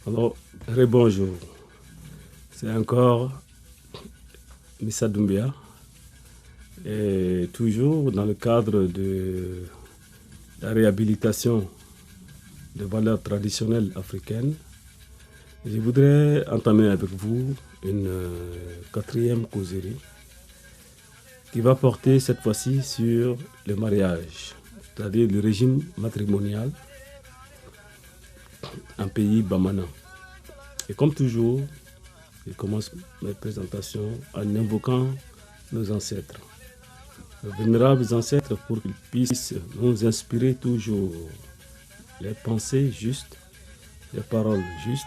Alors, rebonjour. C'est encore Missa Doumbia. Et toujours dans le cadre de la réhabilitation des valeurs traditionnelles africaines, je voudrais entamer avec vous une quatrième causerie qui va porter cette fois-ci sur le mariage, c'est-à-dire le régime matrimonial en pays Bamana. Et comme toujours, je commence mes présentations en invoquant nos ancêtres, nos vénérables ancêtres, pour qu'ils puissent nous inspirer toujours les pensées justes, les paroles justes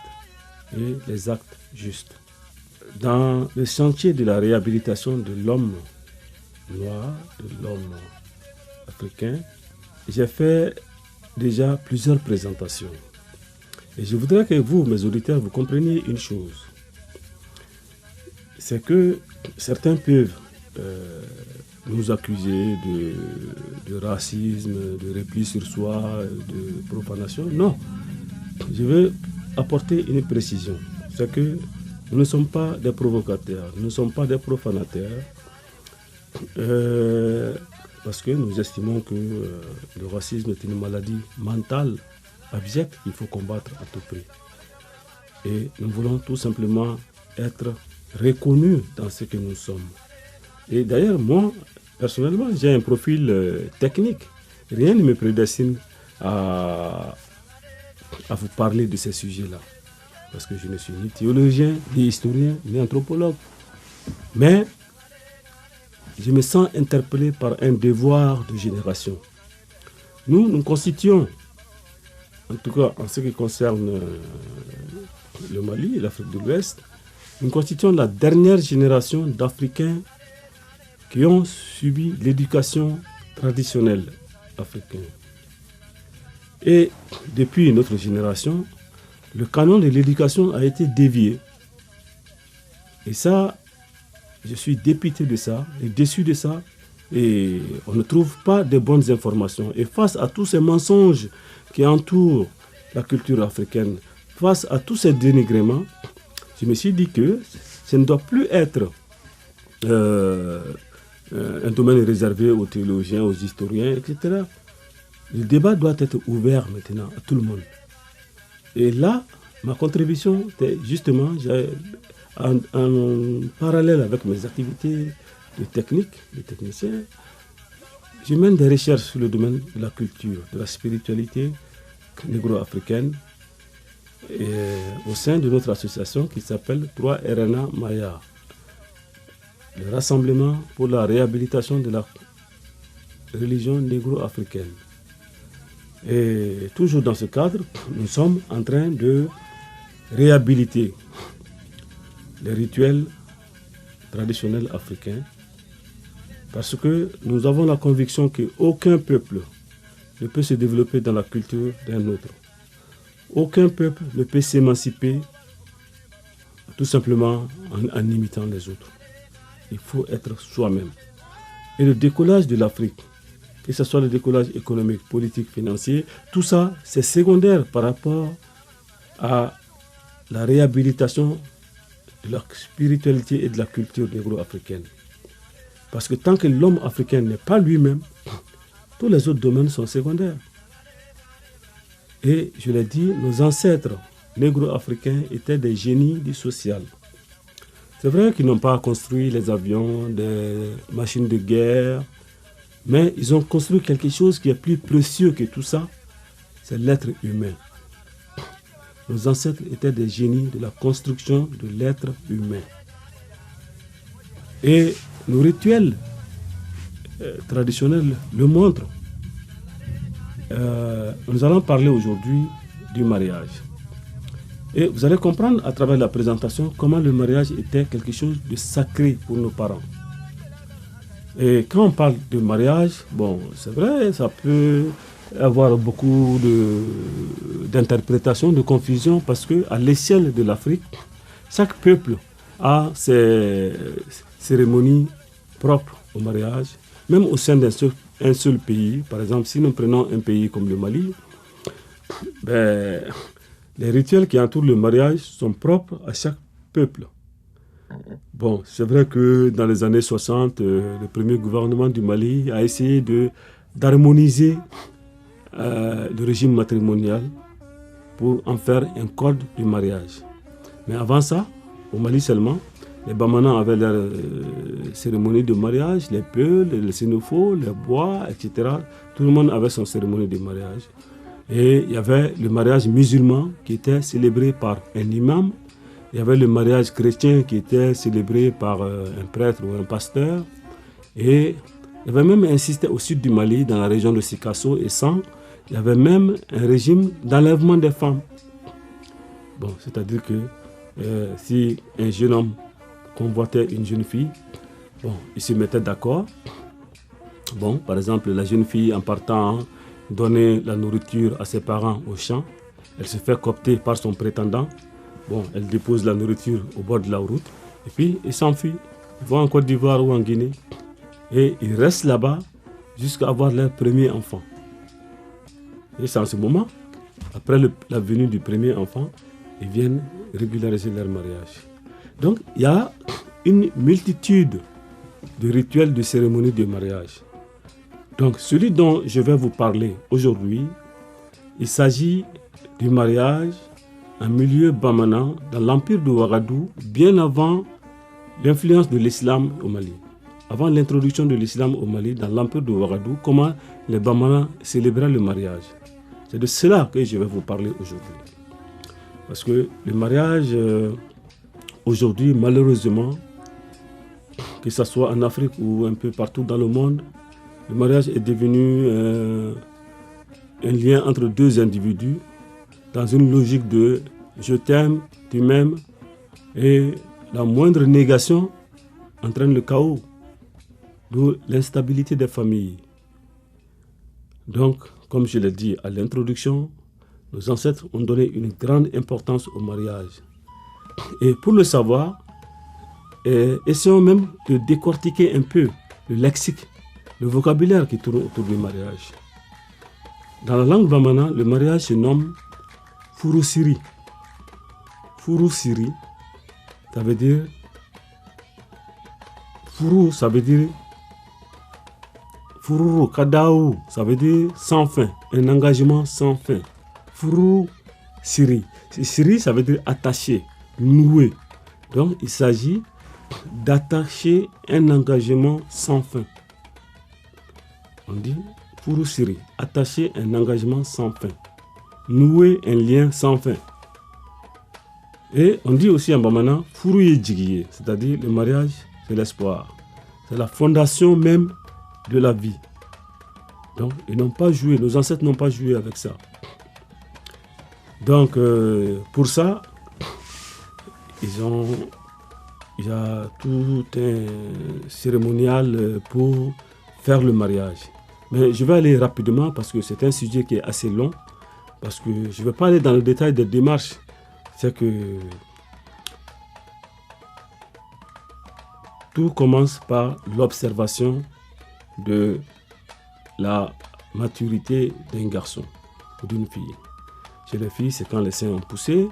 et les actes justes. Dans le chantier de la réhabilitation de l'homme noir, de l'homme africain, j'ai fait déjà plusieurs présentations. Et je voudrais que vous, mes auditeurs, vous compreniez une chose. C'est que certains peuvent nous accuser de racisme, de repli sur soi, de profanation. Non, je veux apporter une précision. C'est que nous ne sommes pas des provocateurs, nous ne sommes pas des profanateurs, parce que nous estimons que le racisme est une maladie mentale abjecte qu'il faut combattre à tout prix. Et nous voulons tout simplement être reconnus dans ce que nous sommes. Et d'ailleurs, moi, personnellement, j'ai un profil technique. Rien ne me prédestine à vous parler de ces sujets-là. Parce que je ne suis ni théologien, ni historien, ni anthropologue. Mais je me sens interpellé par un devoir de génération. Nous constituons, en tout cas en ce qui concerne le Mali et l'Afrique de l'Ouest, nous constituons la dernière génération d'Africains qui ont subi l'éducation traditionnelle africaine. Et depuis notre génération, le canon de l'éducation a été dévié. Et ça, je suis dépité de ça et déçu de ça. Et on ne trouve pas de bonnes informations. Et face à tous ces mensonges qui entourent la culture africaine, face à tous ces dénigrements, je me suis dit que ça ne doit plus être un domaine réservé aux théologiens, aux historiens, etc. Le débat doit être ouvert maintenant à tout le monde. Et là, ma contribution était justement, en parallèle avec mes activités de technique, de technicien, je mène des recherches sur le domaine de la culture, de la spiritualité négro-africaine, et au sein de notre association qui s'appelle 3RNA Maya, le Rassemblement pour la réhabilitation de la religion négro-africaine. Et toujours dans ce cadre, nous sommes en train de réhabiliter les rituels traditionnels africains, parce que nous avons la conviction qu'aucun peuple ne peut se développer dans la culture d'un autre. Aucun peuple ne peut s'émanciper tout simplement en imitant les autres. Il faut être soi-même. Et le décollage de l'Afrique, que ce soit le décollage économique, politique, financier, tout ça, c'est secondaire par rapport à la réhabilitation de la spiritualité et de la culture négro-africaine. Parce que tant que l'homme africain n'est pas lui-même, tous les autres domaines sont secondaires. Et je l'ai dit, nos ancêtres négro-africains étaient des génies du social. C'est vrai qu'ils n'ont pas construit les avions, des machines de guerre, mais ils ont construit quelque chose qui est plus précieux que tout ça, c'est l'être humain. Nos ancêtres étaient des génies de la construction de l'être humain. Et nos rituels traditionnels le montrent. Nous allons parler aujourd'hui du mariage. Et vous allez comprendre à travers la présentation comment le mariage était quelque chose de sacré pour nos parents. Et quand on parle de mariage, bon, c'est vrai, ça peut avoir beaucoup d'interprétations, de confusion, parce qu'à l'échelle de l'Afrique, chaque peuple a ses cérémonies propres au mariage. Même au sein d'un seul un seul pays, par exemple, si nous prenons un pays comme le Mali, ben, les rituels qui entourent le mariage sont propres à chaque peuple. Bon, c'est vrai que dans les années 60, le premier gouvernement du Mali a essayé d'harmoniser le régime matrimonial pour en faire un code du mariage. Mais avant ça, au Mali seulement, les Bamana avaient leur cérémonie de mariage, les peuls, les sénofos, les bois, etc. Tout le monde avait son cérémonie de mariage. Et il y avait le mariage musulman qui était célébré par un imam. Il y avait le mariage chrétien qui était célébré par un prêtre ou un pasteur. Et il y avait même un système au sud du Mali, dans la région de Sikasso et San, il y avait même un régime d'enlèvement des femmes. Bon, c'est-à-dire que si un jeune homme convoitait une jeune fille, bon, ils se mettaient d'accord. Bon, par exemple, la jeune fille, en partant donner la nourriture à ses parents au champ, elle se fait coopter par son prétendant. Bon, elle dépose la nourriture au bord de la route et puis ils s'enfuient. Ils vont en Côte d'Ivoire ou en Guinée et ils restent là-bas jusqu'à avoir leur premier enfant. Et c'est en ce moment, après la venue du premier enfant, ils viennent régulariser leur mariage. Donc, il y a une multitude de rituels de cérémonies de mariage. Donc, celui dont je vais vous parler aujourd'hui, il s'agit du mariage en milieu bamana dans l'empire de Ouagadougou, bien avant l'influence de l'islam au Mali. Avant l'introduction de l'islam au Mali, dans l'empire de Ouagadougou, comment les Bamana célébraient le mariage. C'est de cela que je vais vous parler aujourd'hui. Parce que le mariage, aujourd'hui, malheureusement, que ce soit en Afrique ou un peu partout dans le monde, le mariage est devenu un lien entre deux individus dans une logique de je t'aime, tu m'aimes, et la moindre négation entraîne le chaos, d'où l'instabilité des familles. Donc, comme je l'ai dit à l'introduction, nos ancêtres ont donné une grande importance au mariage. Et pour le savoir, essayons même de décortiquer un peu le lexique, le vocabulaire qui tourne autour du mariage. Dans la langue bamana, le mariage se nomme Furusiri. Furusiri, ça veut dire Furu, ça veut dire Fururu, Kadaou, ça veut dire sans fin, un engagement sans fin. Furu Siri. Siri, ça veut dire attaché, noué. Donc, il s'agit d'attacher un engagement sans fin. On dit Furu Siri, attacher un engagement sans fin. Nouer un lien sans fin. Et on dit aussi en bamana Furuye Djigiye, c'est-à-dire le mariage, c'est l'espoir. C'est la fondation même de la vie. Donc, ils n'ont pas joué, nos ancêtres n'ont pas joué avec ça. Donc, pour ça, il y a tout un cérémonial pour faire le mariage. Mais je vais aller rapidement parce que c'est un sujet qui est assez long. Parce que je ne vais pas aller dans le détail des démarches. C'est que tout commence par l'observation de la maturité d'un garçon ou d'une fille. Chez les filles, c'est quand les seins ont poussé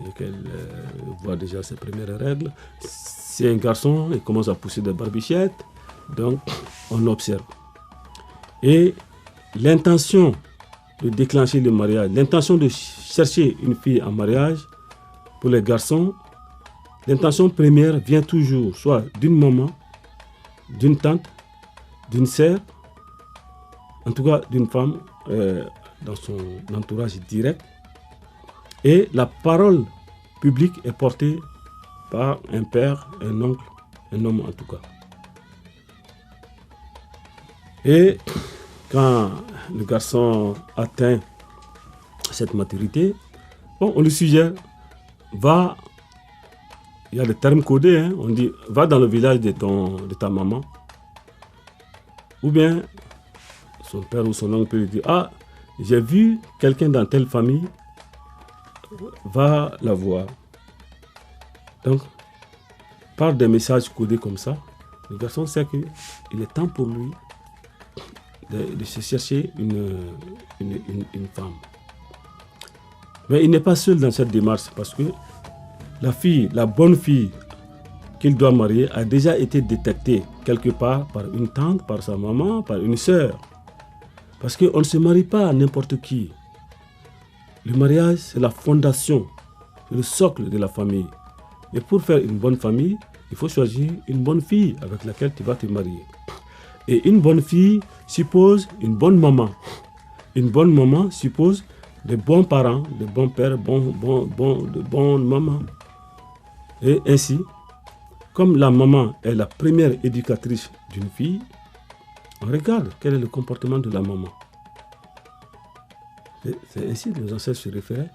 et qu'elles voient déjà ses premières règles. Si un garçon, il commence à pousser des barbichettes, donc on observe. Et l'intention de déclencher le mariage, l'intention de chercher une fille en mariage, pour les garçons, l'intention première vient toujours soit d'une maman, d'une tante, d'une sœur, en tout cas d'une femme dans son entourage direct. Et la parole publique est portée par un père, un oncle, un homme en tout cas. Et quand le garçon atteint cette maturité, bon, on lui suggère, va, il y a des termes codés, hein, on dit, va dans le village de ta maman. Ou bien, son père ou son oncle peut lui dire, ah, j'ai vu quelqu'un dans telle famille, va la voir. Donc, par des messages codés comme ça, le garçon sait qu'il est temps pour lui de se chercher une femme. Mais il n'est pas seul dans cette démarche parce que la bonne fille qu'il doit marier a déjà été détectée quelque part par une tante, par sa maman, par une sœur. Parce qu'on ne se marie pas à n'importe qui. Le mariage, c'est la fondation, c'est le socle de la famille. Et pour faire une bonne famille, il faut choisir une bonne fille avec laquelle tu vas te marier. Et une bonne fille suppose une bonne maman. Une bonne maman suppose de bons parents, de bons pères, de bonnes mamans. Et ainsi, comme la maman est la première éducatrice d'une fille, on regarde quel est le comportement de la maman. C'est ainsi que nos ancêtres se référaient.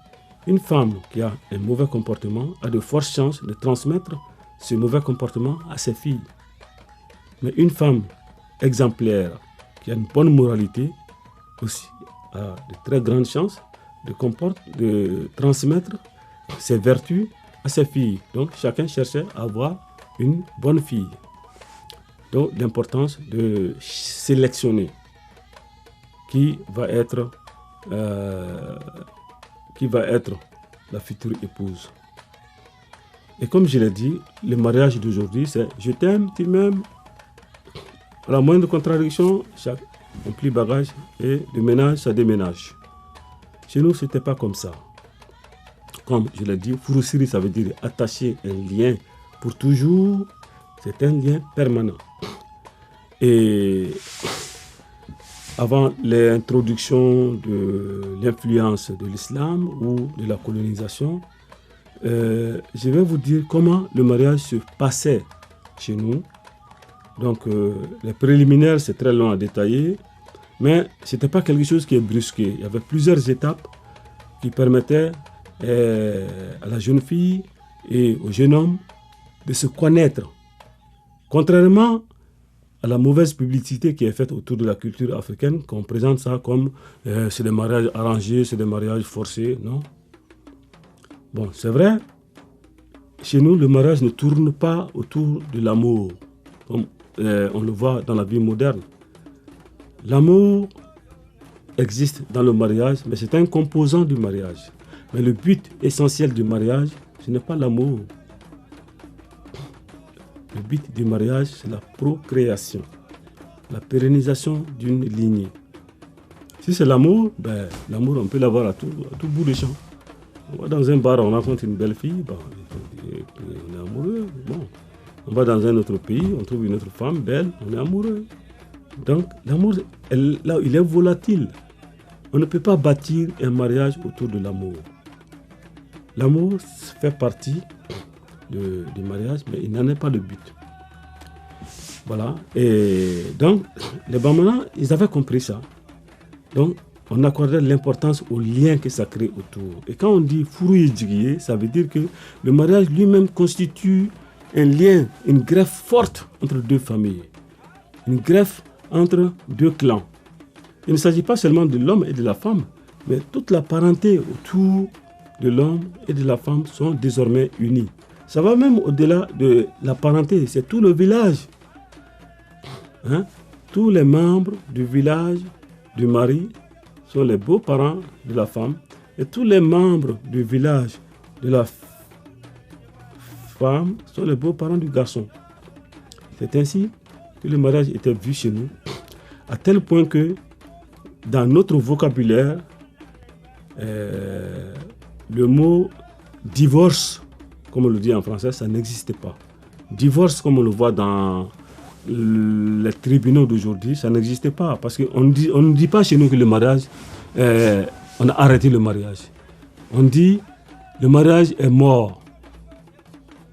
Une femme qui a un mauvais comportement a de fortes chances de transmettre ce mauvais comportement à ses filles. Mais une femme exemplaire qui a une bonne moralité aussi a de très grandes chances de transmettre ses vertus à ses filles. Donc chacun cherchait à avoir une bonne fille. Donc l'importance de sélectionner qui va être la future épouse. Et comme je l'ai dit, le mariage d'aujourd'hui, c'est je t'aime, tu m'aimes. À la moindre contradiction, on plie bagage et de ménage, ça déménage. Chez nous, ce n'était pas comme ça. Comme je l'ai dit, furusiri, ça veut dire attacher un lien pour toujours. C'est un lien permanent. Et avant l'introduction de l'influence de l'islam ou de la colonisation, je vais vous dire comment le mariage se passait chez nous. Donc, les préliminaires, c'est très long à détailler, mais ce n'était pas quelque chose qui est brusqué. Il y avait plusieurs étapes qui permettaient à la jeune fille et au jeune homme de se connaître. Contrairement à la mauvaise publicité qui est faite autour de la culture africaine, qu'on présente ça comme c'est des mariages arrangés, c'est des mariages forcés, non? Bon, c'est vrai, chez nous, le mariage ne tourne pas autour de l'amour, comme on le voit dans la vie moderne. L'amour existe dans le mariage, mais c'est un composant du mariage. Mais le but essentiel du mariage, ce n'est pas l'amour. Le but du mariage, c'est la procréation, la pérennisation d'une lignée. Si c'est l'amour, l'amour, on peut l'avoir à tout bout de champ. On va dans un bar, on rencontre une belle fille, on est amoureux. Bon. On va dans un autre pays, on trouve une autre femme belle, on est amoureux. Donc, l'amour, là, il est volatile. On ne peut pas bâtir un mariage autour de l'amour. L'amour fait partie du mariage, mais il n'en est pas le but. Voilà. Et donc, les Bamana, ils avaient compris ça. Donc, on accordait l'importance au lien que ça crée autour. Et quand on dit Furu Djigye, ça veut dire que le mariage lui-même constitue un lien, une greffe forte entre deux familles. Une greffe entre deux clans. Il ne s'agit pas seulement de l'homme et de la femme, mais toute la parenté autour de l'homme et de la femme sont désormais unis. Ça va même au-delà de la parenté, c'est tout le village. Tous les membres du village du mari sont les beaux-parents de la femme et tous les membres du village de la femme sont les beaux-parents du garçon. C'est ainsi que le mariage était vu chez nous, à tel point que dans notre vocabulaire, le mot divorce, comme on le dit en français, ça n'existait pas. Divorce, comme on le voit dans les tribunaux d'aujourd'hui, ça n'existait pas. Parce qu'on ne dit pas chez nous que le mariage, on a arrêté le mariage. On dit le mariage est mort.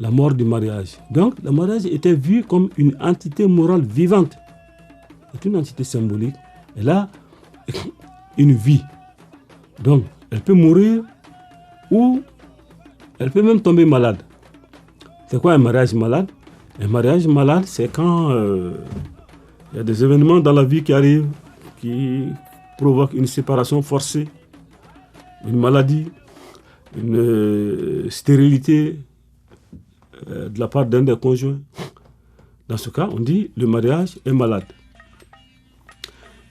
La mort du mariage. Donc, le mariage était vu comme une entité morale vivante. C'est une entité symbolique. Elle a une vie. Donc, elle peut mourir ou elle peut même tomber malade. C'est quoi un mariage malade? Un mariage malade, c'est quand il y a des événements dans la vie qui arrivent, qui provoquent une séparation forcée, une maladie, une stérilité de la part d'un des conjoints. Dans ce cas, on dit le mariage est malade.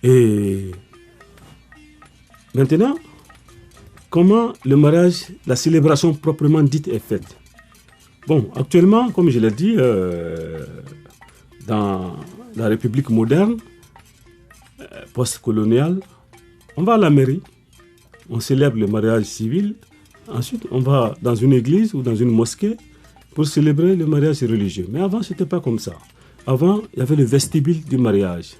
Et maintenant, comment le mariage, la célébration proprement dite est faite? Bon, actuellement, comme je l'ai dit, dans la République moderne, post-coloniale, on va à la mairie, on célèbre le mariage civil, ensuite on va dans une église ou dans une mosquée pour célébrer le mariage religieux. Mais avant, ce n'était pas comme ça. Avant, il y avait le vestibule du mariage.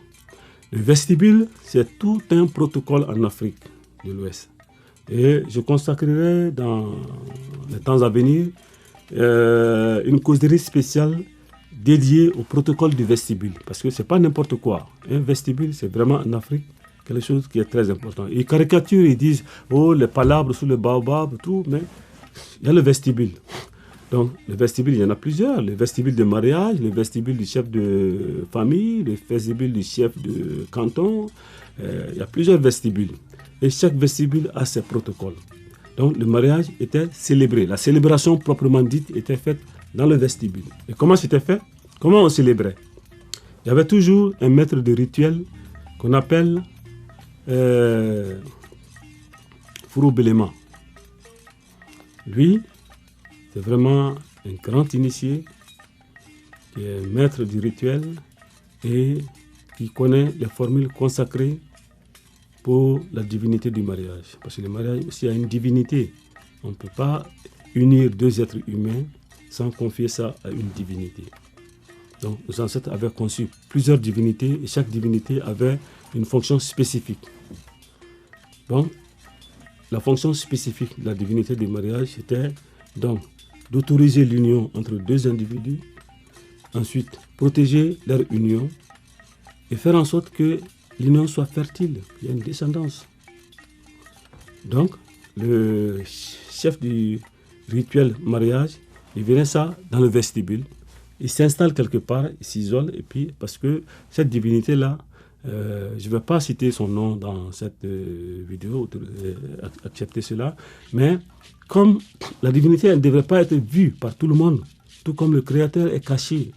Le vestibule, c'est tout un protocole en Afrique de l'Ouest. Et je consacrerai dans les temps à venir une causerie spéciale dédiée au protocole du vestibule. Parce que ce n'est pas n'importe quoi. Un vestibule, c'est vraiment en Afrique quelque chose qui est très important. Ils caricaturent, ils disent, oh, les palabres sous le baobab, tout, mais il y a le vestibule. Donc, le vestibule, il y en a plusieurs. Le vestibule de mariage, le vestibule du chef de famille, le vestibule du chef de canton. Il y a plusieurs vestibules. Et chaque vestibule a ses protocoles. Donc, le mariage était célébré. La célébration proprement dite était faite dans le vestibule. Et comment c'était fait? Comment on célébrait? Il y avait toujours un maître de rituel qu'on appelle Fourou Belema. Lui, c'est vraiment un grand initié qui est maître du rituel et qui connaît les formules consacrées pour la divinité du mariage. Parce que le mariage aussi a une divinité. On ne peut pas unir deux êtres humains sans confier ça à une divinité. Donc, nos ancêtres avaient conçu plusieurs divinités et chaque divinité avait une fonction spécifique. Donc, la fonction spécifique de la divinité du mariage était donc d'autoriser l'union entre deux individus, ensuite protéger leur union et faire en sorte que l'union soit fertile, qu'il y ait une descendance. Donc, le chef du rituel mariage, il verrait ça dans le vestibule, il s'installe quelque part, il s'isole, et puis parce que cette divinité-là, je ne vais pas citer son nom dans cette vidéo, accepter cela, mais comme la divinité elle ne devrait pas être vue par tout le monde, tout comme le Créateur est caché,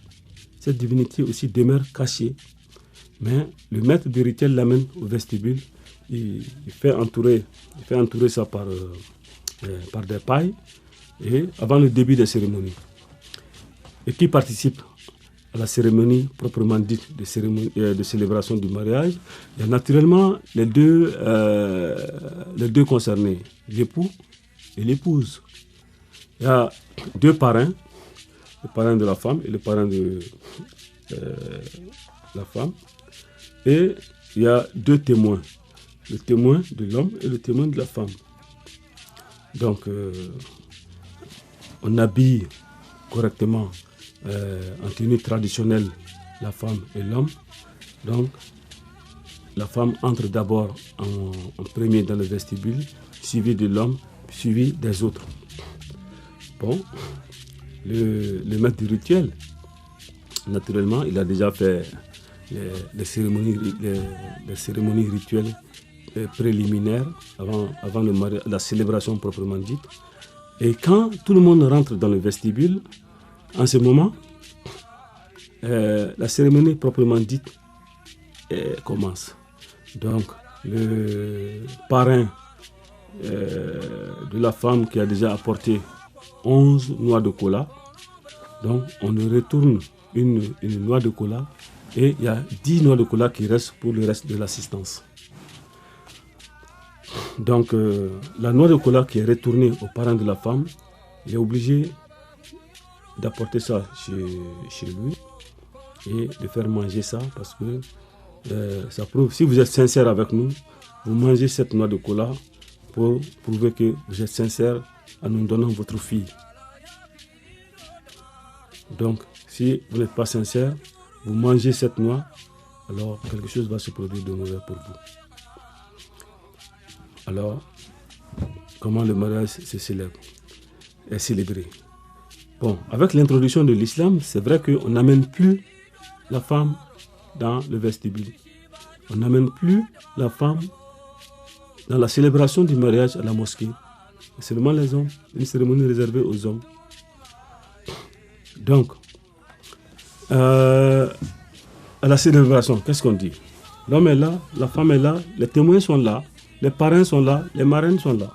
cette divinité aussi demeure cachée. Mais le maître du rituel l'amène au vestibule, il fait entourer ça par des pailles et avant le début des cérémonies. Et qui participe à la cérémonie proprement dite de célébration du mariage? Il y a naturellement les deux concernés, l'époux et l'épouse. Il y a deux parrains, le parrain de la femme et le parrain de la femme. Et il y a deux témoins, le témoin de l'homme et le témoin de la femme. Donc, on habille correctement en tenue traditionnelle la femme et l'homme. Donc, la femme entre d'abord en premier dans le vestibule, suivi de l'homme, suivi des autres. Bon, le maître du rituel, naturellement, il a déjà fait les cérémonies rituelles préliminaires avant la célébration proprement dite. Et quand tout le monde rentre dans le vestibule, en ce moment, la cérémonie proprement dite commence. Donc, le parrain de la femme qui a déjà apporté 11 noix de cola, donc on lui retourne une noix de cola et il y a 10 noix de cola qui restent pour le reste de l'assistance. Donc, la noix de cola qui est retournée au parrain de la femme, il est obligé d'apporter ça chez lui et de faire manger ça parce que ça prouve, si vous êtes sincère avec nous, vous mangez cette noix de cola pour prouver que vous êtes sincère en nous donnant votre fille. Donc, si vous n'êtes pas sincère, vous mangez cette noix, alors quelque chose va se produire de mauvais pour vous. Alors, comment le mariage se célèbre, est célébré? Bon, avec l'introduction de l'islam, c'est vrai qu'on n'amène plus la femme dans le vestibule. On n'amène plus la femme dans la célébration du mariage à la mosquée. C'est seulement les hommes, une cérémonie réservée aux hommes. Donc, à la célébration, qu'est-ce qu'on dit? L'homme est là, la femme est là, les témoins sont là, les parrains sont là, les marraines sont là.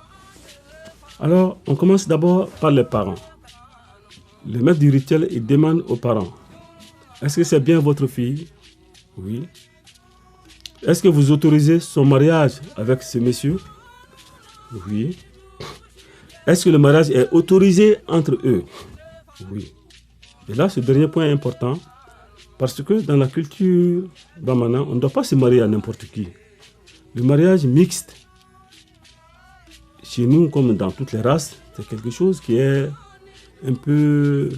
Alors, on commence d'abord par les parents. Le maître du rituel, il demande aux parents, est-ce que c'est bien votre fille? Oui. Est-ce que vous autorisez son mariage avec ce monsieur? Oui. Est-ce que le mariage est autorisé entre eux? Oui. Et là, ce dernier point est important parce que dans la culture bamana, on ne doit pas se marier à n'importe qui. Le mariage mixte, chez nous comme dans toutes les races, c'est quelque chose qui est un peu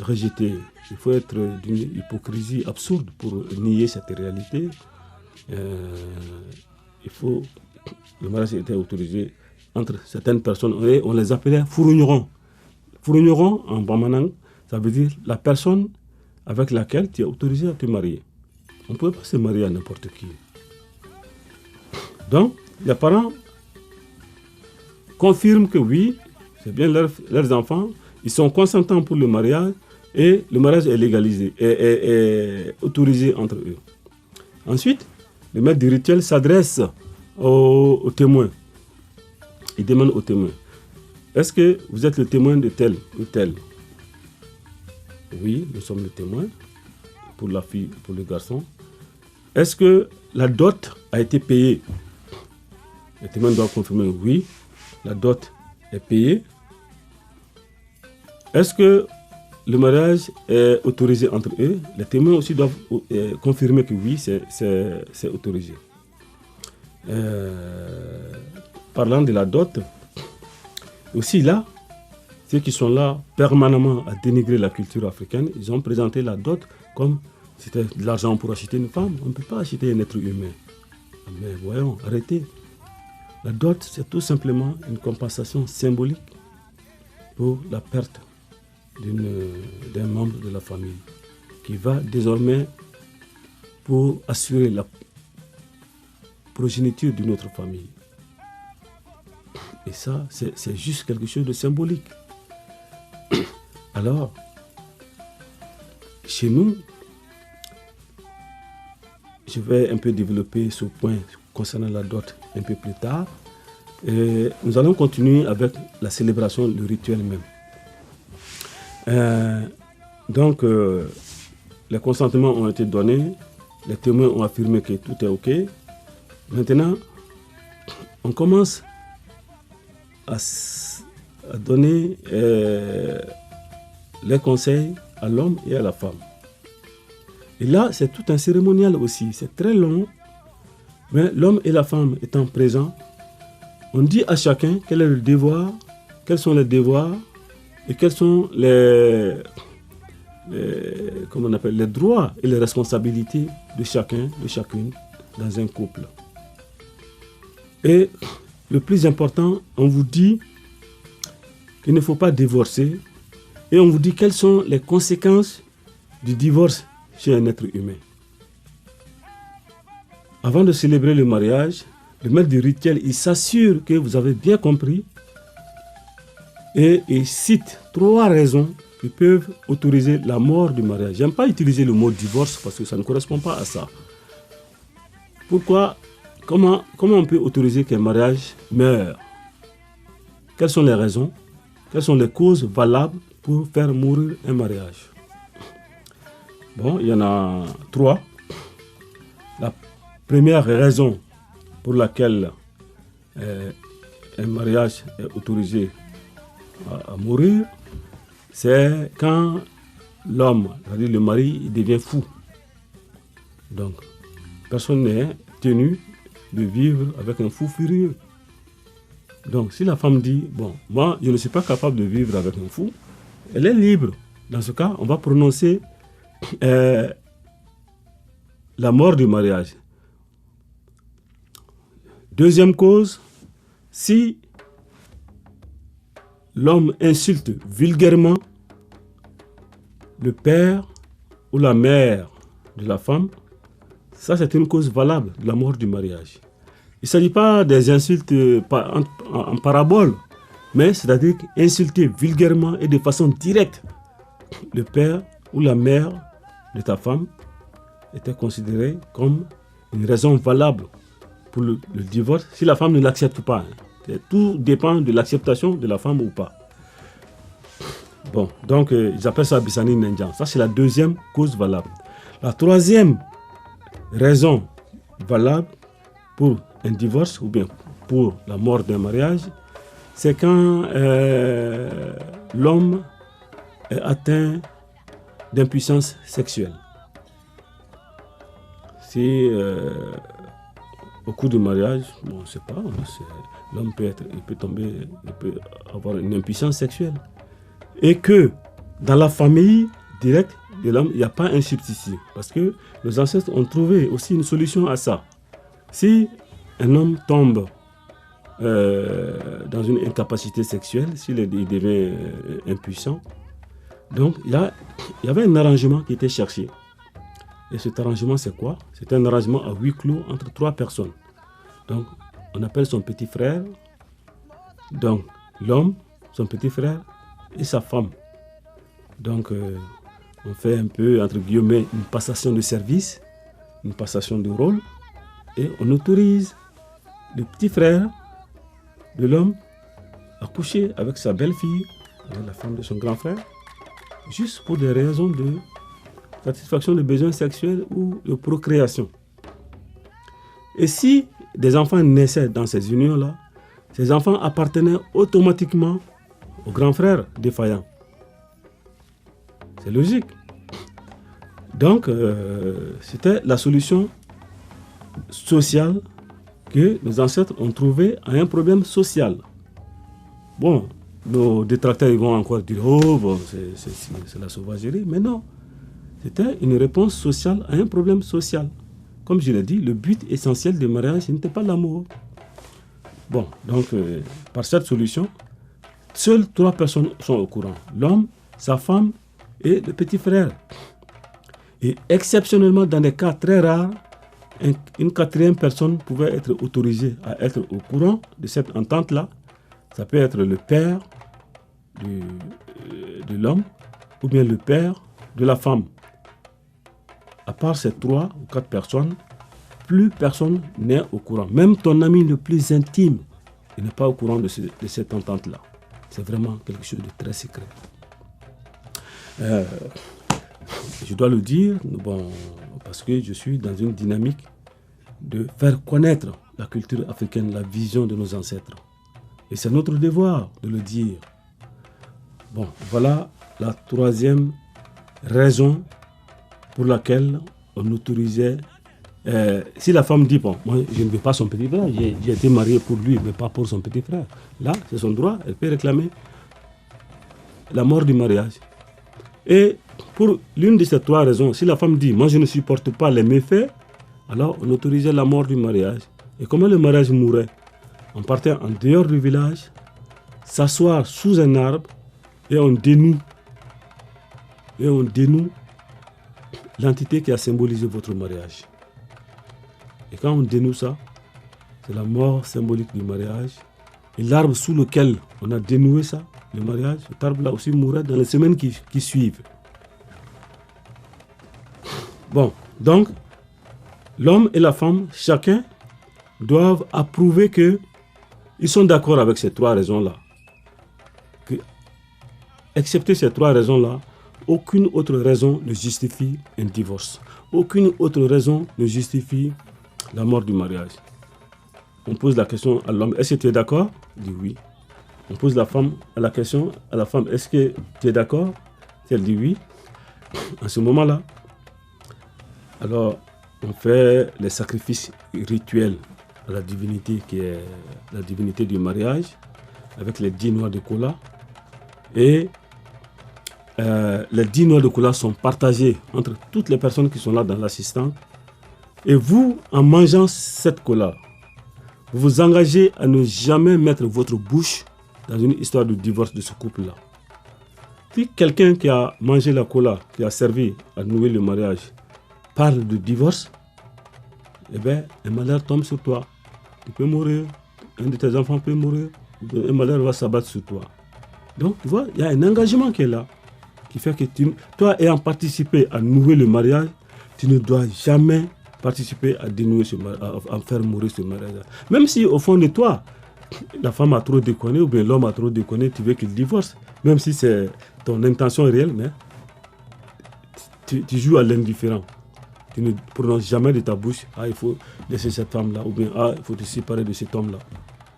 rejeté. Il faut être d'une hypocrisie absurde pour nier cette réalité. Le mariage était autorisé entre certaines personnes et on les appelait fourignerons. Fourigneron en bamanan, ça veut dire la personne avec laquelle tu es autorisé à te marier. On ne peut pas se marier à n'importe qui. Donc, les parents confirment que oui, c'est bien leurs enfants, ils sont consentants pour le mariage et le mariage est légalisé, est autorisé entre eux. Ensuite, le maître du rituel s'adresse aux témoins. Il demande aux témoins, est-ce que vous êtes le témoin de tel ou tel? Oui, nous sommes le témoin pour la fille, pour le garçon. Est-ce que la dot a été payée? Le témoin doit confirmer, oui, la dot est payée. Est-ce que le mariage est autorisé entre eux? Les témoins aussi doivent confirmer que oui, c'est autorisé. Parlant de la dot, aussi là, ceux qui sont là permanemment à dénigrer la culture africaine, ils ont présenté la dot comme c'était de l'argent pour acheter une femme. On ne peut pas acheter un être humain. Mais voyons, arrêtez. La dot, c'est tout simplement une compensation symbolique pour la perte d'un membre de la famille qui va désormais pour assurer la progéniture d'une autre famille. Et ça, c'est juste quelque chose de symbolique. Alors, chez nous, je vais un peu développer ce point concernant la dot un peu plus tard. Et nous allons continuer avec la célébration, le rituel même. Les consentements ont été donnés, les témoins ont affirmé que tout est OK. Maintenant, on commence à donner les conseils à l'homme et à la femme. Et là, c'est tout un cérémonial aussi. C'est très long. Mais l'homme et la femme étant présents, on dit à chacun quel est le devoir, quels sont les devoirs et quels sont les droits et les responsabilités de chacun, de chacune dans un couple. Et le plus important, on vous dit qu'il ne faut pas divorcer et on vous dit quelles sont les conséquences du divorce chez un être humain. Avant de célébrer le mariage, le maître du rituel, il s'assure que vous avez bien compris et il cite 3 raisons qui peuvent autoriser la mort du mariage. J'aime pas utiliser le mot divorce parce que ça ne correspond pas à ça. Pourquoi? Comment on peut autoriser qu'un mariage meure? Quelles sont les raisons? Quelles sont les causes valables pour faire mourir un mariage? Bon, il y en a 3. La première raison pour laquelle un mariage est autorisé à mourir, c'est quand l'homme, c'est-à-dire le mari, il devient fou. Donc, personne n'est tenu de vivre avec un fou furieux. Donc, si la femme dit, bon, moi, je ne suis pas capable de vivre avec un fou, elle est libre. Dans ce cas, on va prononcer la mort du mariage. Deuxième cause, si l'homme insulte vulgairement le père ou la mère de la femme, ça c'est une cause valable de la mort du mariage. Il ne s'agit pas des insultes en parabole, mais c'est-à-dire insulter vulgairement et de façon directe le père ou la mère de ta femme était considéré comme une raison valable pour le divorce si la femme ne l'accepte pas. Tout dépend de l'acceptation de la femme ou pas. Bon, donc ils appellent ça Bisani Nenjan. Ça, c'est la deuxième cause valable. La troisième raison valable pour un divorce ou bien pour la mort d'un mariage, c'est quand l'homme est atteint d'impuissance sexuelle. Si au cours du mariage, on ne sait pas, l'homme peut avoir une impuissance sexuelle. Et que dans la famille directe de l'homme, il n'y a pas un substitut. Parce que nos ancêtres ont trouvé aussi une solution à ça. Si un homme tombe dans une incapacité sexuelle, s'il devient impuissant, donc il y avait un arrangement qui était cherché. Et cet arrangement, c'est quoi? C'est un arrangement à huis clos entre 3 personnes. Donc, on appelle son petit frère, donc l'homme, son petit frère et sa femme. Donc, on fait un peu, entre guillemets, une passation de service, une passation de rôle, et on autorise le petit frère de l'homme à coucher avec sa belle-fille, avec la femme de son grand frère, juste pour des raisons de satisfaction de besoins sexuels ou de procréation. Et si des enfants naissaient dans ces unions-là, ces enfants appartenaient automatiquement au grand frère défaillant. C'est logique. Donc, c'était la solution sociale que nos ancêtres ont trouvée à un problème social. Bon, nos détracteurs ils vont encore dire « Oh, bon, c'est la sauvagerie », mais non. C'était une réponse sociale à un problème social. Comme je l'ai dit, le but essentiel du mariage, ce n'était pas l'amour. Bon, donc, par cette solution, seules 3 personnes sont au courant. L'homme, sa femme et le petit frère. Et exceptionnellement, dans des cas très rares, une 4e personne pouvait être autorisée à être au courant de cette entente-là. Ça peut être le père de l'homme ou bien le père de la femme. À part ces 3 ou 4 personnes, plus personne n'est au courant. Même ton ami le plus intime, il n'est pas au courant de cette entente-là. C'est vraiment quelque chose de très secret. Je dois le dire, bon, parce que je suis dans une dynamique de faire connaître la culture africaine, la vision de nos ancêtres. Et c'est notre devoir de le dire. Bon, voilà la 3e raison pour laquelle on autorisait... si la femme dit, bon, moi je ne veux pas son petit frère, j'ai été marié pour lui, mais pas pour son petit frère. Là, c'est son droit, elle peut réclamer la mort du mariage. Et pour l'une de ces 3 raisons, si la femme dit, moi je ne supporte pas les méfaits, alors on autorisait la mort du mariage. Et comment le mariage mourait? On partait en dehors du village, s'asseoir sous un arbre, et on dénoue l'entité qui a symbolisé votre mariage. Et quand on dénoue ça, c'est la mort symbolique du mariage. Et l'arbre sous lequel on a dénoué ça, le mariage, cet arbre-là aussi mourra dans les semaines qui suivent. Bon, donc, l'homme et la femme, chacun, doivent approuver qu'ils sont d'accord avec ces 3 raisons-là. Excepté ces 3 raisons-là, aucune autre raison ne justifie un divorce. Aucune autre raison ne justifie la mort du mariage. On pose la question à l'homme, est-ce que tu es d'accord? Il dit oui. On pose la question à la femme, est-ce que tu es d'accord? Elle dit oui. En ce moment-là, alors on fait les sacrifices rituels à la divinité qui est la divinité du mariage, avec les 10 noix de cola. Et les 10 noix de cola sont partagées entre toutes les personnes qui sont là dans l'assistance. Et vous, en mangeant cette cola, vous vous engagez à ne jamais mettre votre bouche dans une histoire de divorce de ce couple-là. Si quelqu'un qui a mangé la cola, qui a servi à nouer le mariage, parle de divorce, eh bien, un malheur tombe sur toi. Tu peux mourir, un de tes enfants peut mourir, un malheur va s'abattre sur toi. Donc, tu vois, il y a un engagement qui est là, qui fait que toi, ayant participé à nouer le mariage, tu ne dois jamais participer à dénouer à faire mourir ce mariage. Même si au fond de toi, la femme a trop déconné ou bien l'homme a trop déconné, tu veux qu'il divorce. Même si c'est ton intention réelle, mais tu joues à l'indifférent. Tu ne prononces jamais de ta bouche, ah, il faut laisser cette femme-là, ou bien, ah, il faut te séparer de cet homme-là.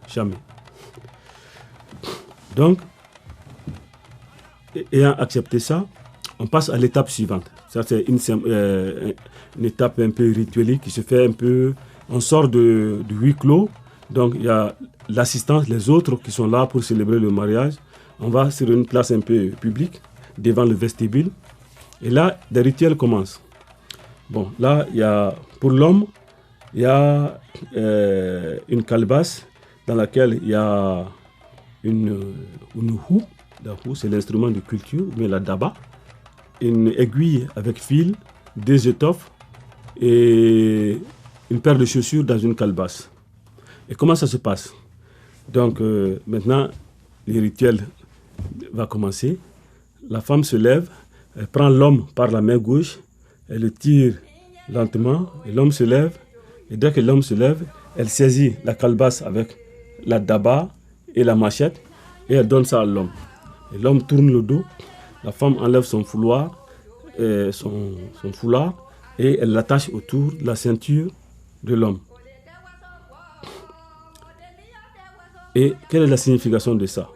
Jamais. Donc, ayant accepté ça, on passe à l'étape suivante. Ça, c'est une étape un peu rituelle qui se fait un peu. On sort du huis clos. Donc, il y a l'assistance, les autres qui sont là pour célébrer le mariage. On va sur une place un peu publique, devant le vestibule. Et là, des rituels commencent. Bon, là, il y a, pour l'homme, il y a une calebasse dans laquelle il y a une houe. La houe, c'est l'instrument de culture, mais la daba. Une aiguille avec fil, des étoffes et une paire de chaussures dans une calebasse. Et comment ça se passe? Donc, maintenant, le rituel va commencer. La femme se lève, elle prend l'homme par la main gauche, elle le tire lentement, et l'homme se lève. Et dès que l'homme se lève, elle saisit la calebasse avec la daba et la machette, et elle donne ça à l'homme. Et l'homme tourne le dos, la femme enlève son foulard, et elle l'attache autour de la ceinture de l'homme. Et quelle est la signification de ça?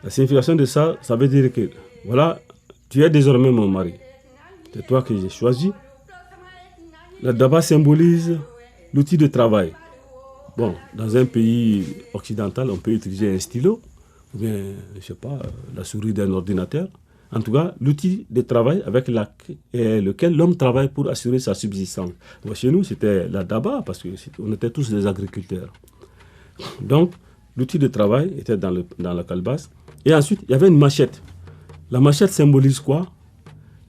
La signification de ça, ça veut dire que, voilà, tu es désormais mon mari. C'est toi que j'ai choisi. La daba symbolise l'outil de travail. Bon, dans un pays occidental, on peut utiliser un stylo, ou bien, je ne sais pas, la souris d'un ordinateur. En tout cas, l'outil de travail avec lequel l'homme travaille pour assurer sa subsistance. Bon, chez nous, c'était la daba, parce qu'on était tous des agriculteurs. Donc, l'outil de travail était dans la calebasse. Et ensuite, il y avait une machette. La machette symbolise quoi?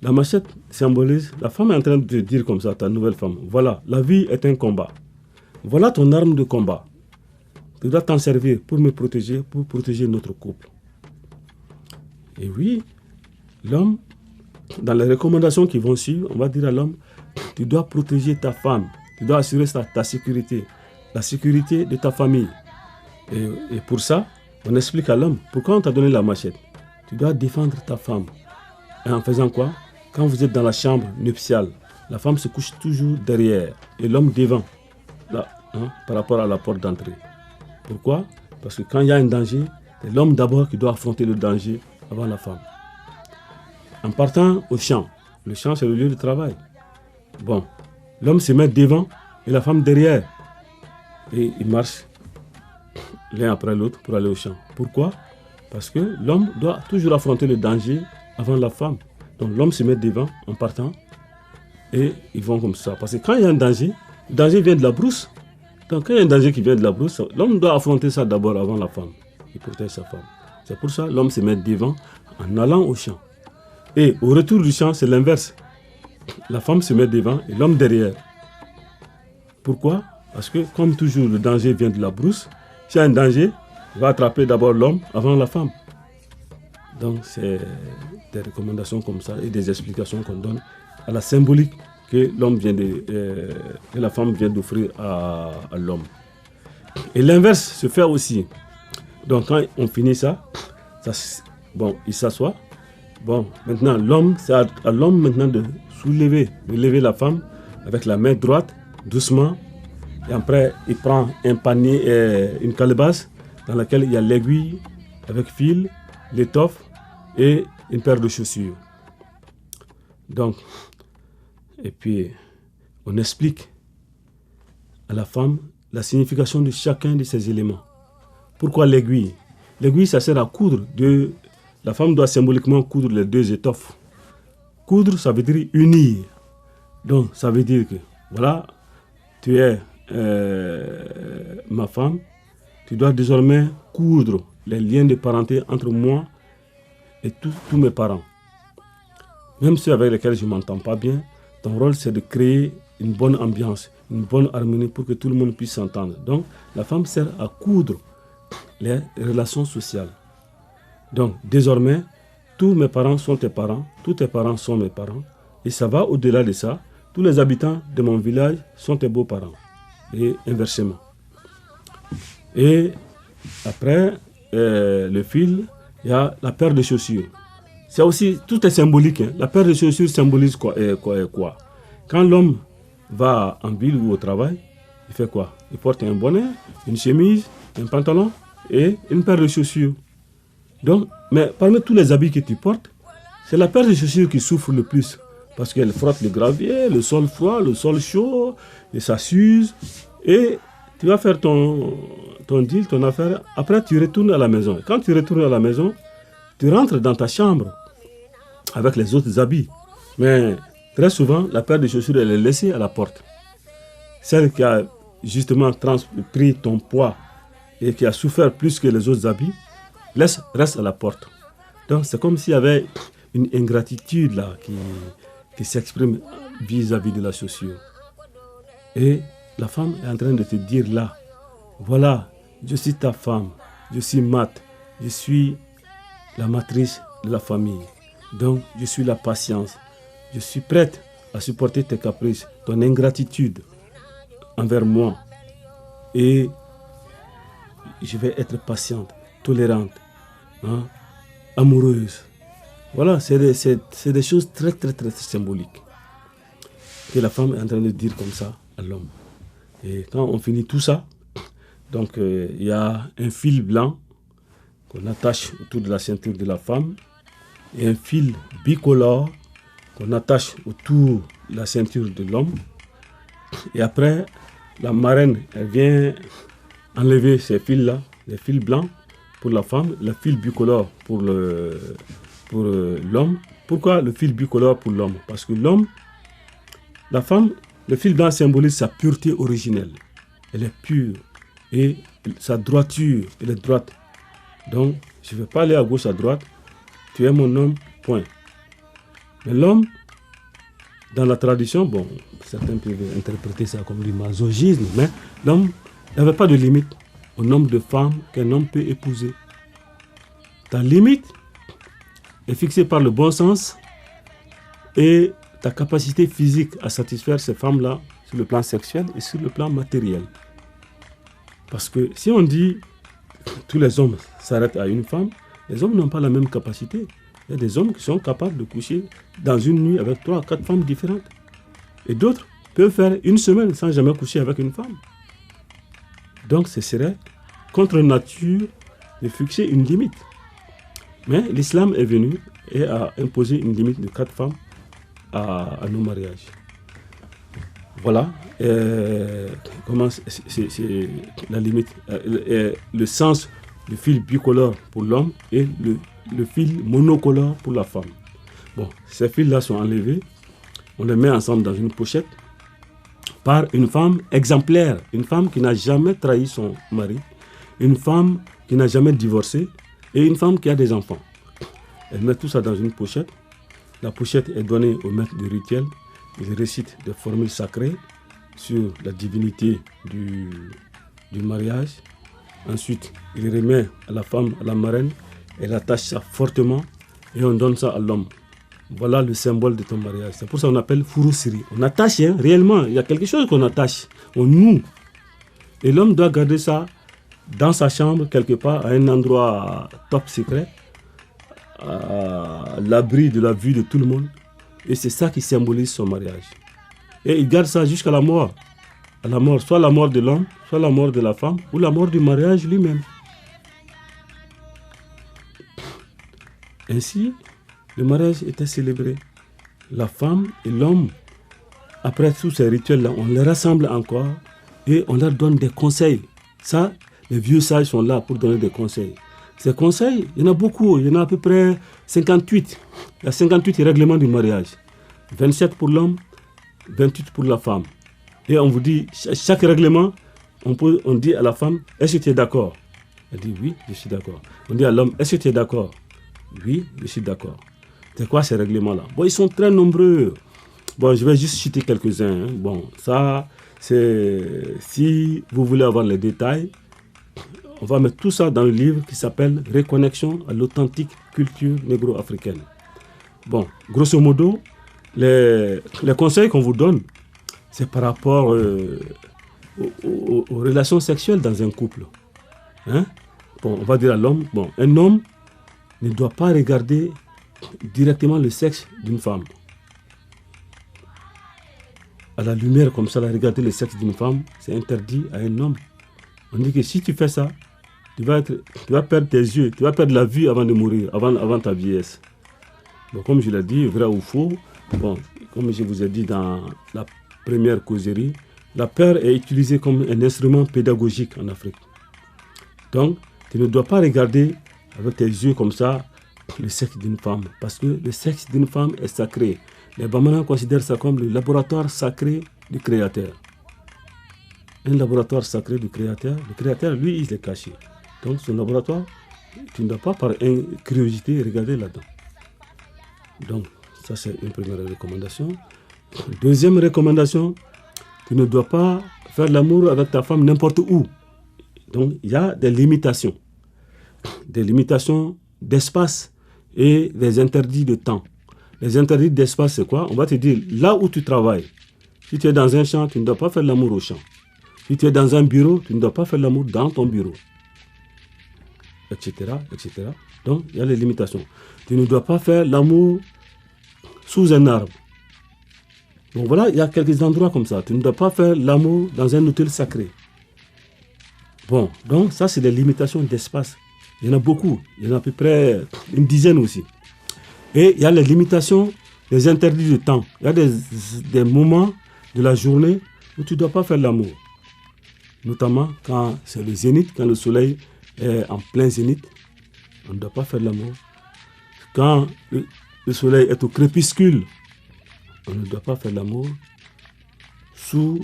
La machette symbolise, la femme est en train de te dire comme ça, ta nouvelle femme, voilà, la vie est un combat. Voilà ton arme de combat. Tu dois t'en servir pour me protéger, pour protéger notre couple. Et oui, l'homme, dans les recommandations qui vont suivre, on va dire à l'homme, tu dois protéger ta femme, tu dois assurer ta sécurité, la sécurité de ta famille. Et pour ça, on explique à l'homme, pourquoi on t'a donné la machette? Tu dois défendre ta femme. Et en faisant quoi? Quand vous êtes dans la chambre nuptiale, la femme se couche toujours derrière et l'homme devant, là, par rapport à la porte d'entrée. Pourquoi? Parce que quand il y a un danger, c'est l'homme d'abord qui doit affronter le danger avant la femme. En partant au champ, le champ c'est le lieu de travail. Bon, l'homme se met devant et la femme derrière. Et ils marchent l'un après l'autre pour aller au champ. Pourquoi? Parce que l'homme doit toujours affronter le danger avant la femme. Donc l'homme se met devant en partant et ils vont comme ça. Parce que quand il y a un danger, le danger vient de la brousse. Donc quand il y a un danger qui vient de la brousse, l'homme doit affronter ça d'abord avant la femme. Il protège sa femme. C'est pour ça que l'homme se met devant en allant au champ. Et au retour du champ, c'est l'inverse. La femme se met devant et l'homme derrière. Pourquoi? Parce que comme toujours, le danger vient de la brousse. S'il y a un danger, il va attraper d'abord l'homme avant la femme. Donc c'est des recommandations comme ça et des explications qu'on donne à la symbolique que la femme vient d'offrir à l'homme. Et l'inverse se fait aussi. Donc quand on finit ça, il s'assoit. Bon, maintenant l'homme, c'est à l'homme maintenant de lever la femme avec la main droite, doucement. Et après, il prend un panier, une calebasse dans laquelle il y a l'aiguille avec fil, l'étoffe et une paire de chaussures. Donc, et puis, on explique à la femme la signification de chacun de ces éléments. Pourquoi l'aiguille? L'aiguille, ça sert à coudre. La femme doit symboliquement coudre les deux étoffes. Coudre, ça veut dire unir. Donc, ça veut dire que, voilà, tu es ma femme, tu dois désormais coudre les liens de parenté entre moi et tous mes parents. Même ceux avec lesquels je ne m'entends pas bien, ton rôle c'est de créer une bonne ambiance, une bonne harmonie pour que tout le monde puisse s'entendre. Donc la femme sert à coudre les relations sociales. Donc désormais, tous mes parents sont tes parents, tous tes parents sont mes parents. Et ça va au-delà de ça. tous les habitants de mon village sont tes beaux-parents. Et inversement. Et après, le fil, il y a la paire de chaussures. C'est aussi, tout est symbolique. Hein. La paire de chaussures symbolise quoi? Quand l'homme va en ville ou au travail, il fait quoi? Il porte un bonnet, une chemise, un pantalon et une paire de chaussures. Donc, mais parmi tous les habits que tu portes, c'est la paire de chaussures qui souffre le plus. Parce qu'elle frotte le gravier, le sol froid, le sol chaud, et ça s'use. Et tu vas faire ton deal, ton affaire. Après, tu retournes à la maison. Quand tu retournes à la maison, tu rentres dans ta chambre avec les autres habits. Mais très souvent, la paire de chaussures, elle est laissée à la porte. Celle qui a justement pris ton poids et qui a souffert plus que les autres habits, reste à la porte. Donc, c'est comme s'il y avait une ingratitude là qui s'exprime vis-à-vis de la chaussure. Et la femme est en train de te dire là, voilà, je suis ta femme, je suis Mat, je suis la matrice de la famille. Donc, je suis la patience. Je suis prête à supporter tes caprices, ton ingratitude envers moi. Et je vais être patiente, tolérante, amoureuse. Voilà, c'est des choses très, très, très symboliques que la femme est en train de dire comme ça à l'homme. Et quand on finit tout ça, donc il y a un fil blanc qu'on attache autour de la ceinture de la femme et un fil bicolore qu'on attache autour de la ceinture de l'homme. Et après, la marraine, elle vient enlever ces fils-là, les fils blancs pour la femme, le fil bicolore pour l'homme. Pourquoi le fil bicolore pour l'homme? Parce que l'homme, la femme, le fil blanc symbolise sa pureté originelle. Elle est pure et sa droiture, elle est droite. Donc, je ne vais pas aller à gauche, à droite. Tu es mon homme, point. Mais l'homme, dans la tradition, bon, certains peuvent interpréter ça comme du masochisme, mais l'homme n'avait pas de limite au nombre de femmes qu'un homme peut épouser. Ta limite est fixée par le bon sens et ta capacité physique à satisfaire ces femmes-là sur le plan sexuel et sur le plan matériel. Parce que si on dit que tous les hommes s'arrêtent à une femme, les hommes n'ont pas la même capacité. Il y a des hommes qui sont capables de coucher dans une nuit avec 3 à 4 femmes différentes. Et d'autres peuvent faire une semaine sans jamais coucher avec une femme. Donc ce serait contre nature de fixer une limite. Mais l'islam est venu et a imposé une limite de 4 femmes à nos mariages. Voilà comment c'est la limite, le sens du fil bicolore pour l'homme et le fil monocolore pour la femme. Bon, ces fils-là sont enlevés, on les met ensemble dans une pochette par une femme exemplaire, une femme qui n'a jamais trahi son mari, une femme qui n'a jamais divorcé et une femme qui a des enfants. Elle met tout ça dans une pochette. La pochette est donnée au maître du rituel. Il récite des formules sacrées sur la divinité du mariage. Ensuite, il remet à la femme, à la marraine. Elle attache ça fortement et on donne ça à l'homme. Voilà le symbole de ton mariage. C'est pour ça qu'on appelle Furusiri. On attache, réellement. Il y a quelque chose qu'on attache. On noue. Et l'homme doit garder ça dans sa chambre, quelque part, à un endroit top secret, à l'abri de la vue de tout le monde. Et c'est ça qui symbolise son mariage. Et il garde ça jusqu'à la mort. À la mort, soit la mort de l'homme, soit la mort de la femme, ou la mort du mariage lui-même. Ainsi, le mariage était célébré. La femme et l'homme, après tous ces rituels-là, on les rassemble encore et on leur donne des conseils. Ça, les vieux sages sont là pour donner des conseils. Ces conseils, il y en a beaucoup, il y en a à peu près 58. Il y a 58 règlements du mariage. 27 pour l'homme, 28 pour la femme. Et on vous dit, chaque règlement, on dit à la femme, est-ce que tu es d'accord? Elle dit, oui, je suis d'accord. On dit à l'homme, est-ce que tu es d'accord? Oui, je suis d'accord. C'est quoi ces règlements-là? Bon, ils sont très nombreux. Bon, je vais juste citer quelques-uns. Bon, ça, c'est... Si vous voulez avoir les détails, on va mettre tout ça dans le livre qui s'appelle « Reconnexion à l'authentique culture négro-africaine ». Bon, grosso modo, les conseils qu'on vous donne, c'est par rapport aux relations sexuelles dans un couple. Hein? Bon, on va dire à l'homme, bon, un homme ne doit pas regarder directement le sexe d'une femme. À la lumière comme ça, regarder le sexe d'une femme, c'est interdit à un homme. On dit que si tu fais ça, tu vas perdre tes yeux, tu vas perdre la vue avant de mourir, avant ta vieillesse. Bon, comme je l'ai dit, vrai ou faux, bon, comme je vous ai dit dans la première causerie, la peur est utilisée comme un instrument pédagogique en Afrique. Donc, tu ne dois pas regarder avec tes yeux comme ça le sexe d'une femme, parce que le sexe d'une femme est sacré. Les Bamana considèrent ça comme le laboratoire sacré du Créateur. Un laboratoire sacré du Créateur. Le Créateur, lui, il est caché. Donc, son laboratoire, tu ne dois pas par curiosité regarder là-dedans. Donc, ça c'est une première recommandation. Deuxième recommandation, tu ne dois pas faire l'amour avec ta femme n'importe où. Donc, il y a des limitations d'espace et des interdits de temps. Les interdits d'espace, c'est quoi? On va te dire, là où tu travailles, si tu es dans un champ, tu ne dois pas faire l'amour au champ. Si tu es dans un bureau, tu ne dois pas faire l'amour dans ton bureau. Etc. etc. Donc, il y a les limitations. Tu ne dois pas faire l'amour sous un arbre. Donc voilà, il y a quelques endroits comme ça. Tu ne dois pas faire l'amour dans un hôtel sacré. Bon, donc ça, c'est des limitations d'espace. Il y en a beaucoup. Il y en a à peu près une dizaine aussi. Et il y a les limitations, les interdits de temps. Il y a des moments de la journée où tu ne dois pas faire l'amour. Notamment quand c'est le zénith, quand le soleil est en plein zénith, on ne doit pas faire l'amour. Quand le soleil est au crépuscule, on ne doit pas faire l'amour. Sous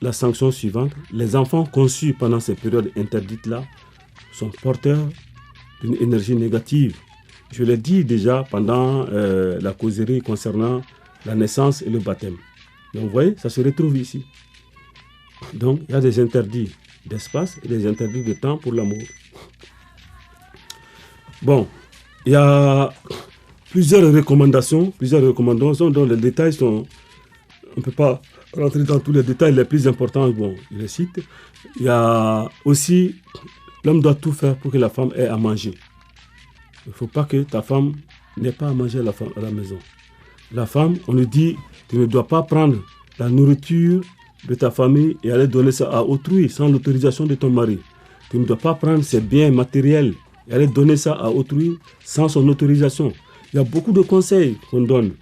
la sanction suivante, les enfants conçus pendant ces périodes interdites-là sont porteurs d'une énergie négative. Je l'ai dit déjà pendant la causerie concernant la naissance et le baptême. Donc vous voyez, ça se retrouve ici. Donc il y a des interdits d'espace et des interdits de temps pour l'amour. Bon, il y a plusieurs recommandations dont les détails sont... On ne peut pas rentrer dans tous les détails les plus importants, bon, je les cite. Il y a aussi, l'homme doit tout faire pour que la femme ait à manger. Il ne faut pas que ta femme n'ait pas à manger à la maison. La femme, on lui dit, tu ne dois pas prendre la nourriture de ta famille et aller donner ça à autrui sans l'autorisation de ton mari. Tu ne dois pas prendre ses biens matériels et aller donner ça à autrui sans son autorisation. Il y a beaucoup de conseils qu'on donne.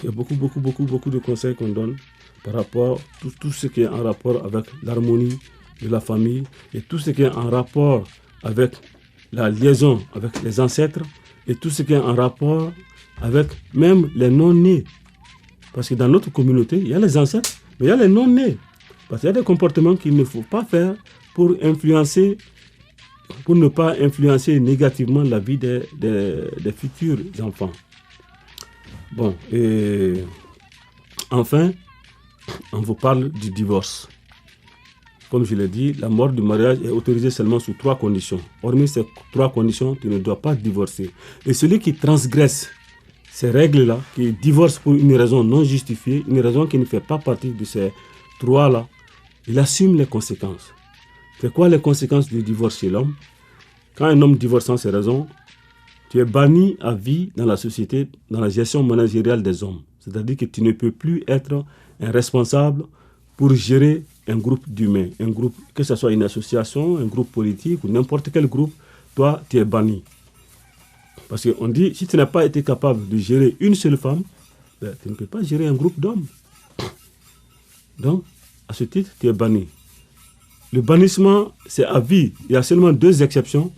Il y a beaucoup de conseils qu'on donne par rapport à tout ce qui est en rapport avec l'harmonie de la famille et tout ce qui est en rapport avec la liaison avec les ancêtres et tout ce qui est en rapport avec même les non-nés. Parce que dans notre communauté, il y a les ancêtres, mais il y a les non-nés. Parce qu'il y a des comportements qu'il ne faut pas faire pour ne pas influencer négativement la vie des futurs enfants. Bon, et enfin, on vous parle du divorce. Comme je l'ai dit, la mort du mariage est autorisée seulement sous 3 conditions. Hormis ces 3 conditions, tu ne dois pas divorcer. Et celui qui transgresse ces règles-là, qui divorce pour une raison non justifiée, une raison qui ne fait pas partie de ces 3-là, il assume les conséquences. C'est quoi les conséquences du divorce chez l'homme? Quand un homme divorce sans ces raisons, tu es banni à vie dans la société, dans la gestion managériale des hommes. C'est-à-dire que tu ne peux plus être un responsable pour gérer un groupe d'humains. Un groupe, que ce soit une association, un groupe politique ou n'importe quel groupe, toi, tu es banni. Parce qu'on dit, si tu n'as pas été capable de gérer une seule femme, ben, tu ne peux pas gérer un groupe d'hommes. Donc, à ce titre, tu es banni. Le bannissement, c'est à vie. Il y a seulement 2 exceptions.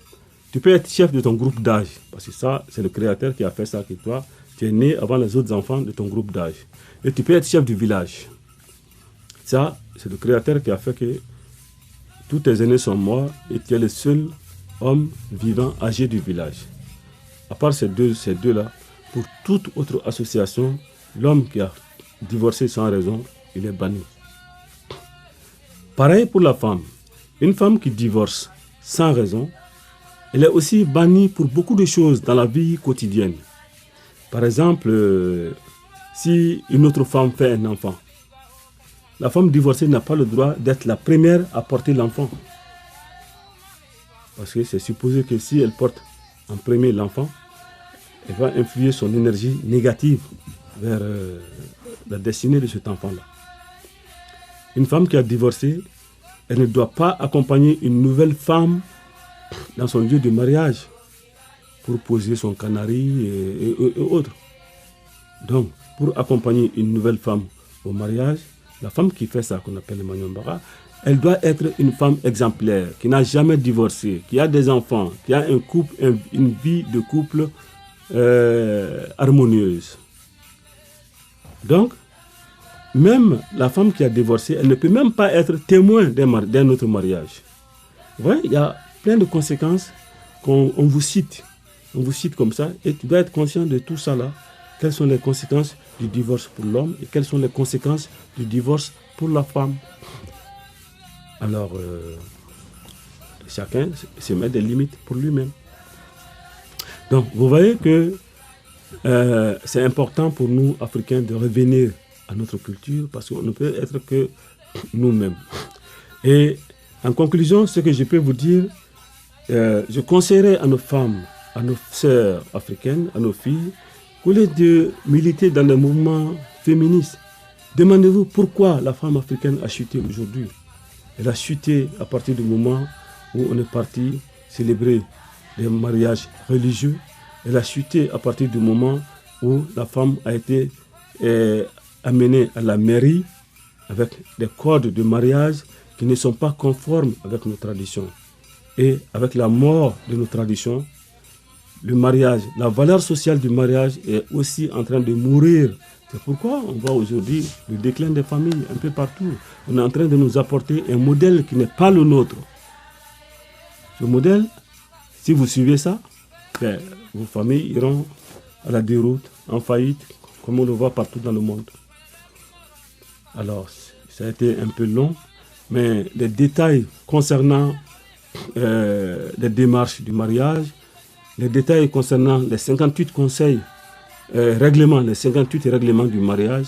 Tu peux être chef de ton groupe d'âge. Parce que ça, c'est le Créateur qui a fait ça, que toi, tu es né avant les autres enfants de ton groupe d'âge. Et tu peux être chef du village. Ça, c'est le Créateur qui a fait que tous tes aînés sont morts et tu es le seul homme vivant âgé du village. À part ces deux-là, pour toute autre association, l'homme qui a divorcé sans raison, il est banni. Pareil pour la femme. Une femme qui divorce sans raison, elle est aussi bannie pour beaucoup de choses dans la vie quotidienne. Par exemple, si une autre femme fait un enfant. La femme divorcée n'a pas le droit d'être la première à porter l'enfant. Parce que c'est supposé que si elle porte en premier l'enfant, elle va influer son énergie négative vers la destinée de cet enfant-là. Une femme qui a divorcé, elle ne doit pas accompagner une nouvelle femme dans son lieu de mariage pour poser son canari et autres. Donc, pour accompagner une nouvelle femme au mariage, la femme qui fait ça, qu'on appelle le Manyambara, elle doit être une femme exemplaire, qui n'a jamais divorcé, qui a des enfants, qui a un couple, une vie de couple harmonieuse. Donc, même la femme qui a divorcé, elle ne peut même pas être témoin d'un autre mariage. Vous voyez, il y a plein de conséquences qu'on vous cite. On vous cite comme ça, et tu dois être conscient de tout ça là. Quelles sont les conséquences du divorce pour l'homme et quelles sont les conséquences du divorce pour la femme. Alors, chacun se met des limites pour lui-même. Donc, vous voyez que c'est important pour nous, Africains, de revenir à notre culture parce qu'on ne peut être que nous-mêmes. Et en conclusion, ce que je peux vous dire, je conseillerais à nos femmes, à nos sœurs africaines, à nos filles, au lieu de militer dans le mouvement féministe, demandez-vous pourquoi la femme africaine a chuté aujourd'hui. Elle a chuté à partir du moment où on est parti célébrer les mariages religieux. Elle a chuté à partir du moment où la femme a été amenée à la mairie avec des codes de mariage qui ne sont pas conformes avec nos traditions. Et avec la mort de nos traditions, le mariage, la valeur sociale du mariage est aussi en train de mourir. C'est pourquoi on voit aujourd'hui le déclin des familles un peu partout. On est en train de nous apporter un modèle qui n'est pas le nôtre. Ce modèle, si vous suivez ça, vos familles iront à la déroute, en faillite, comme on le voit partout dans le monde. Alors, ça a été un peu long, mais les détails concernant les démarches du mariage, les détails concernant les 58 conseils, les 58 règlements du mariage,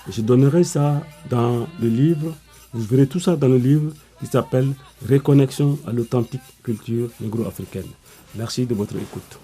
je donnerai ça dans le livre. Vous verrez tout ça dans le livre qui s'appelle Reconnexion à l'authentique culture négro-africaine. Merci de votre écoute.